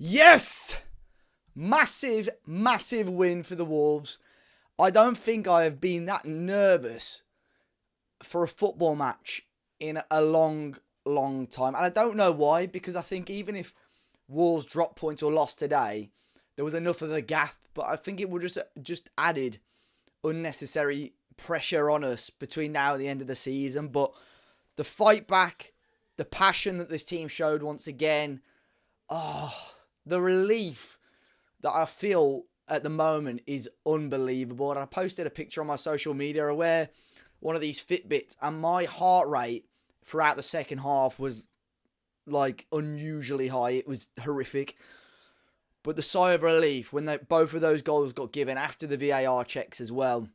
Yes! Massive, massive win for the Wolves. I don't think I have been that nervous for a football match in a long, long time. And I don't know why, because I think even if Wolves dropped points or lost today, there was enough of a gap. But I think it would just added unnecessary pressure on us between now and the end of the season. But the fight back, the passion that this team showed once again, the relief that I feel at the moment is unbelievable. And I posted a picture on my social media. I wear one of these Fitbits, and my heart rate throughout the second half was like unusually high. It was horrific. But the sigh of relief when both of those goals got given after the VAR checks as well.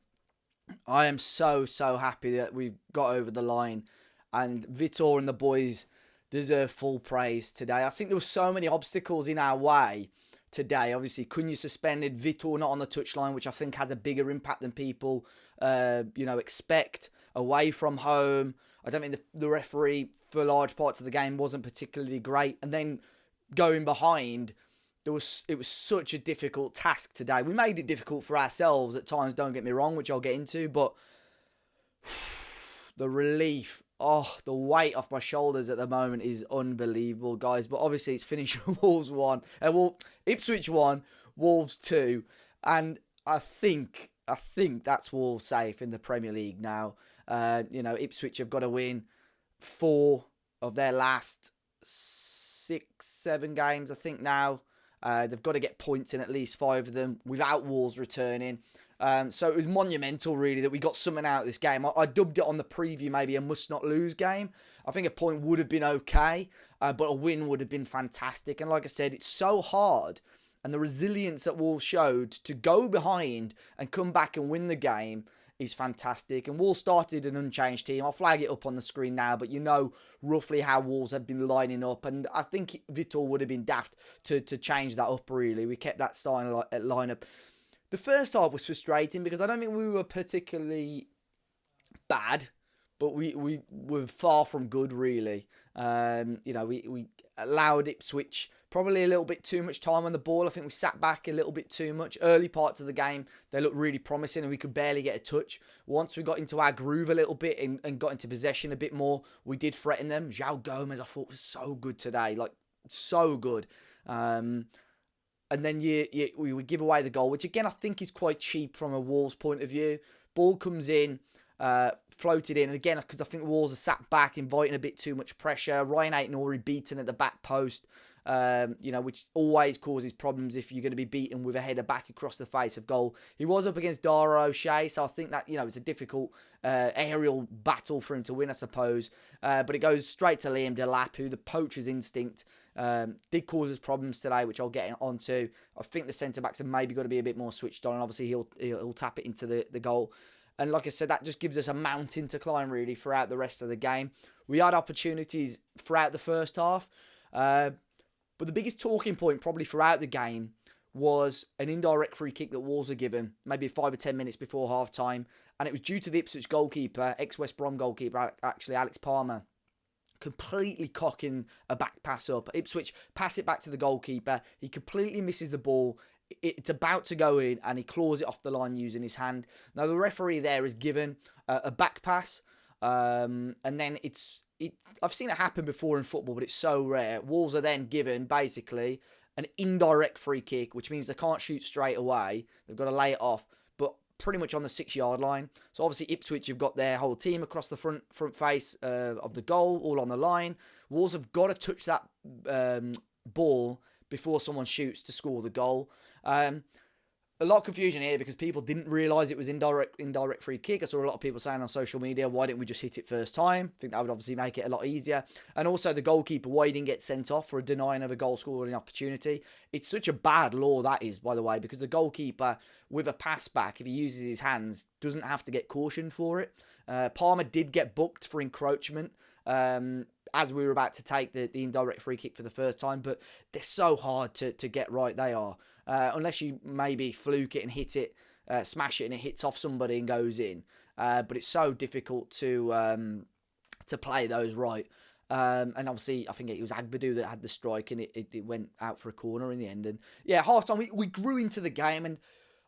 I am so happy that we've got over the line. And Vitor and the boys deserve full praise today. I think there were so many obstacles in our way today. Obviously, Cunha suspended, Vitor not on the touchline, which I think has a bigger impact than people expect. Away from home, I don't think the referee for large parts of the game wasn't particularly great. And then going behind, it was such a difficult task today. We made it difficult for ourselves at times, don't get me wrong, which I'll get into, but the relief, the weight off my shoulders at the moment is unbelievable, guys. But obviously it's finished Wolves 1. Ipswich 1, Wolves 2. And I think that's Wolves safe in the Premier League now. Ipswich have got to win 4 of their last 6-7 games, I think now. They've got to get points in at least 5 of them without Wolves returning. So it was monumental, really, that we got something out of this game. I dubbed it on the preview maybe a must-not-lose game. I think a point would have been okay, but a win would have been fantastic. And like I said, it's so hard. And the resilience that Wolves showed to go behind and come back and win the game is fantastic. And Wolves started an unchanged team. I'll flag it up on the screen now, but you know roughly how Wolves have been lining up. And I think Vitor would have been daft to change that up, really. We kept that starting lineup. The first half was frustrating because I don't think we were particularly bad, but we were far from good, really. We allowed Ipswich probably a little bit too much time on the ball. I think we sat back a little bit too much. Early parts of the game, they looked really promising and we could barely get a touch. Once we got into our groove a little bit and got into possession a bit more, we did threaten them. João Gomez, I thought, was so good today. Like, so good. And then we would give away the goal, which again I think is quite cheap from a Wolves point of view. Ball comes in, floated in, and again because I think Wolves are sat back, inviting a bit too much pressure. Ryan Aït-Nouri beaten at the back post, which always causes problems if you're going to be beaten with a header back across the face of goal. He was up against Dara O'Shea, so I think that it's a difficult aerial battle for him to win, I suppose. But it goes straight to Liam Delap, who the poacher's instinct did cause us problems today, which I'll get onto. I think the centre-backs have maybe got to be a bit more switched on, and obviously he'll tap it into the goal. And like I said, that just gives us a mountain to climb, really, throughout the rest of the game. We had opportunities throughout the first half, but the biggest talking point probably throughout the game was an indirect free kick that Wolves were given, maybe 5 or 10 minutes before half-time, and it was due to the Ipswich goalkeeper, ex-West Brom goalkeeper, actually, Alex Palmer, completely cocking a back pass up. Ipswich pass it back to the goalkeeper. He completely misses the ball. It's about to go in and he claws it off the line using his hand. Now the referee there is given a back pass, and then I've seen it happen before in football, but it's so rare. Wolves are then given basically an indirect free kick, which means they can't shoot straight away. They've got to lay it off, but pretty much on the 6-yard line. So obviously Ipswich have got their whole team across the front face of the goal, all on the line. Wolves have got to touch that ball before someone shoots to score the goal. A lot of confusion here because people didn't realise it was indirect free kick. I saw a lot of people saying on social media, why didn't we just hit it first time? I think that would obviously make it a lot easier. And also the goalkeeper, why he didn't get sent off for a denying of a goal scoring opportunity. It's such a bad law, that is, by the way, because the goalkeeper with a pass back, if he uses his hands, doesn't have to get cautioned for it. Palmer did get booked for encroachment as we were about to take the indirect free kick for the first time, but they're so hard to get right, they are. Unless you maybe fluke it and hit it, smash it and it hits off somebody and goes in. But it's so difficult to play those right. And obviously, I think it was Agbadu that had the strike, and it went out for a corner in the end. And yeah, half time, we grew into the game, and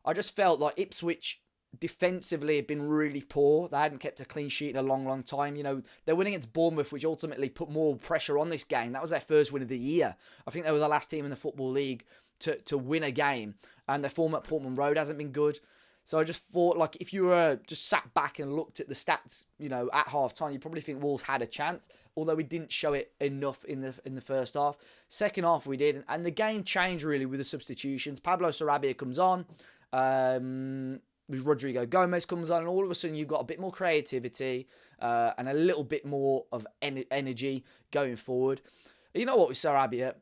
I just felt like Ipswich defensively had been really poor. They hadn't kept a clean sheet in a long, long time. You know, they're winning against Bournemouth, which ultimately put more pressure on this game. That was their first win of the year. I think they were the last team in the Football League to win a game, and their form at Portman Road hasn't been good. So I just thought, like, if you were just sat back and looked at the stats, you know, at half time, you probably think Wolves had a chance, although we didn't show it enough in the first half. Second half we did, and the game changed really with the substitutions. Pablo Sarabia comes on, Rodrigo Gomez comes on, and all of a sudden you've got a bit more creativity and a little bit more of energy going forward. You know what, with Sarabia,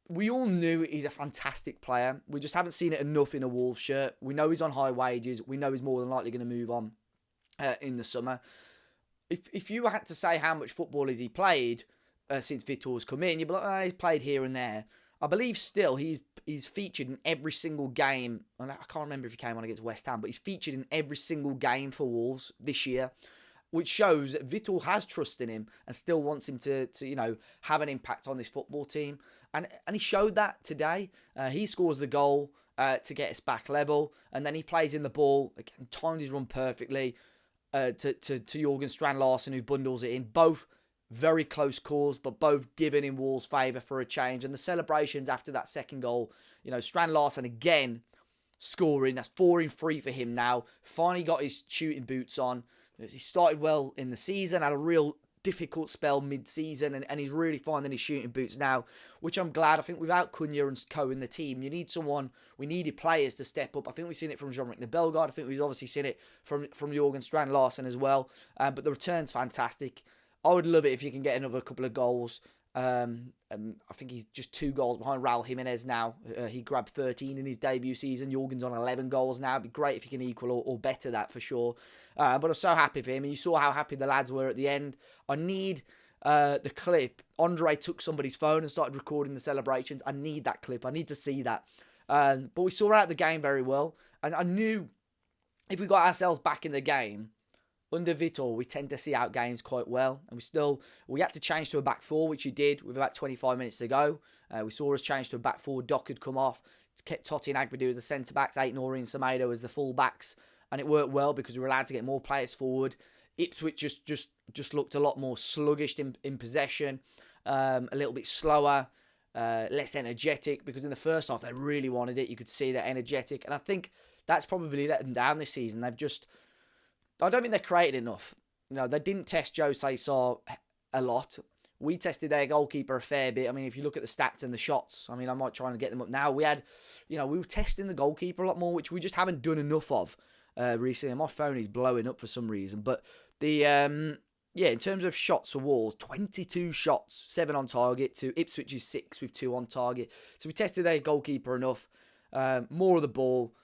we all knew he's a fantastic player. We just haven't seen it enough in a Wolves shirt. We know he's on high wages. We know he's more than likely going to move on in the summer. If you had to say how much football has he played since Vitor's come in, you'd be like, oh, he's played here and there. I believe still he's featured in every single game. And I can't remember if he came on against West Ham, but he's featured in every single game for Wolves this year, which shows that Vitor has trust in him and still wants him to you know, have an impact on this football team. And he showed that today. He scores the goal to get us back level, and then he plays in the ball, again, timed his run perfectly to Jorgen Strand-Larsen, who bundles it in. Both very close calls, but both given in Wolves' favour for a change. And the celebrations after that second goal, you know, Strand-Larsen again scoring. That's 4 in 3 for him now. Finally got his shooting boots on. He started well in the season, had a real difficult spell mid-season, and he's really finding his shooting boots now, which I'm glad. I think without Cunha and Co in the team, you need someone, we needed players to step up. I think we've seen it from Jean-Ric Bellegarde. I think we've obviously seen it from Jorgen Strand-Larsen as well. But the return's fantastic. I would love it if you can get another couple of goals. I think he's just 2 goals behind Raul Jimenez now. He grabbed 13 in his debut season. Jorgen's on 11 goals now. It'd be great if he can equal or better that for sure. But I'm so happy for him. And you saw how happy the lads were at the end. I need the clip. Andre took somebody's phone and started recording the celebrations. I need that clip. I need to see that. But we saw out the game very well. And I knew if we got ourselves back in the game, under Vitor, we tend to see out games quite well. And we had to change to a back 4, which he did with about 25 minutes to go. We saw us change to a back 4. Doc had come off. Kept Totti and Agbadu as the centre-backs, Aït-Nouri and Semedo as the full-backs. And it worked well because we were allowed to get more players forward. Ipswich just looked a lot more sluggish in possession. A little bit slower, less energetic. Because in the first half, they really wanted it. You could see they're energetic. And I think that's probably let them down this season. I don't think they created enough. You know, they didn't test Jose Sarr a lot. We tested their goalkeeper a fair bit. I mean, if you look at the stats and the shots, I mean, I might try and get them up now. We were testing the goalkeeper a lot more, which we just haven't done enough of recently. My phone is blowing up for some reason. But in terms of shots for Wolves, 22 shots, 7 on target to Ipswich's 6 with 2 on target. So we tested their goalkeeper enough. More of the ball.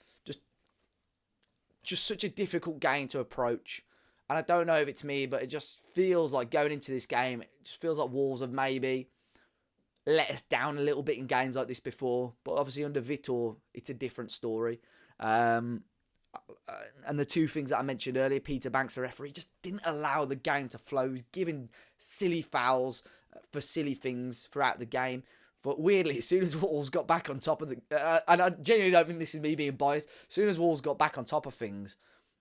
Just such a difficult game to approach. And I don't know if it's me, but it just feels like going into this game, it just feels like Wolves have maybe let us down a little bit in games like this before. But obviously under Vitor, it's a different story. And the 2 things that I mentioned earlier, Peter Banks, the referee, just didn't allow the game to flow. He was giving silly fouls for silly things throughout the game. But weirdly, as soon as Wolves got back on top of and I genuinely don't think this is me being biased, as soon as Wolves got back on top of things,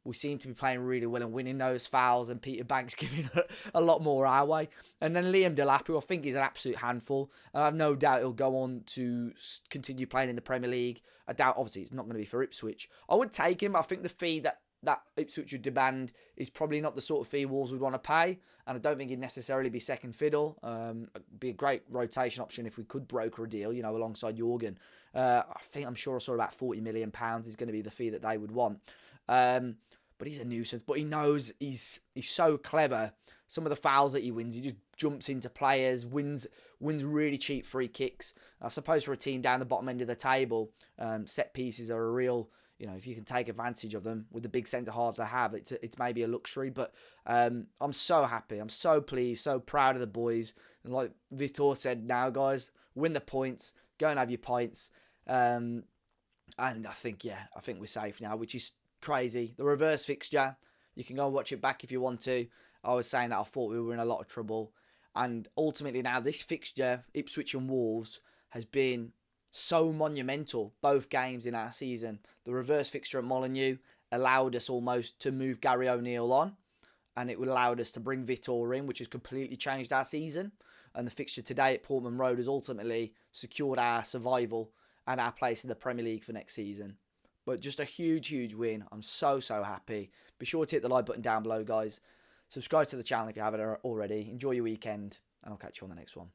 we seem to be playing really well and winning those fouls, and Peter Banks giving a lot more our way. And then Liam Delap, who I think is an absolute handful, and I have no doubt he'll go on to continue playing in the Premier League. I doubt, obviously, it's not going to be for Ipswich. I would take him, but I think the fee that Ipswich would demand is probably not the sort of fee Wolves would want to pay, and I don't think he'd necessarily be second fiddle. It'd be a great rotation option if we could broker a deal, you know, alongside Jorgen. I'm sure I saw about £40 million is going to be the fee that they would want. But he's a nuisance. But he knows he's so clever. Some of the fouls that he wins, he just jumps into players, wins really cheap free kicks. I suppose for a team down the bottom end of the table, set pieces are a real, you know, if you can take advantage of them with the big centre halves they have, it's maybe a luxury. But I'm so happy. I'm so pleased, so proud of the boys. And like Vitor said, now guys, win the points, go and have your pints. And I think we're safe now, which is crazy. The reverse fixture, you can go and watch it back if you want to. I was saying that I thought we were in a lot of trouble. And ultimately now this fixture, Ipswich and Wolves, has been so monumental, both games in our season. The reverse fixture at Molineux allowed us almost to move Gary O'Neill on, and it allowed us to bring Vitor in, which has completely changed our season. And the fixture today at Portman Road has ultimately secured our survival and our place in the Premier League for next season. But just a huge, huge win. I'm so, so happy. Be sure to hit the like button down below, guys. Subscribe to the channel if you haven't already. Enjoy your weekend, and I'll catch you on the next one.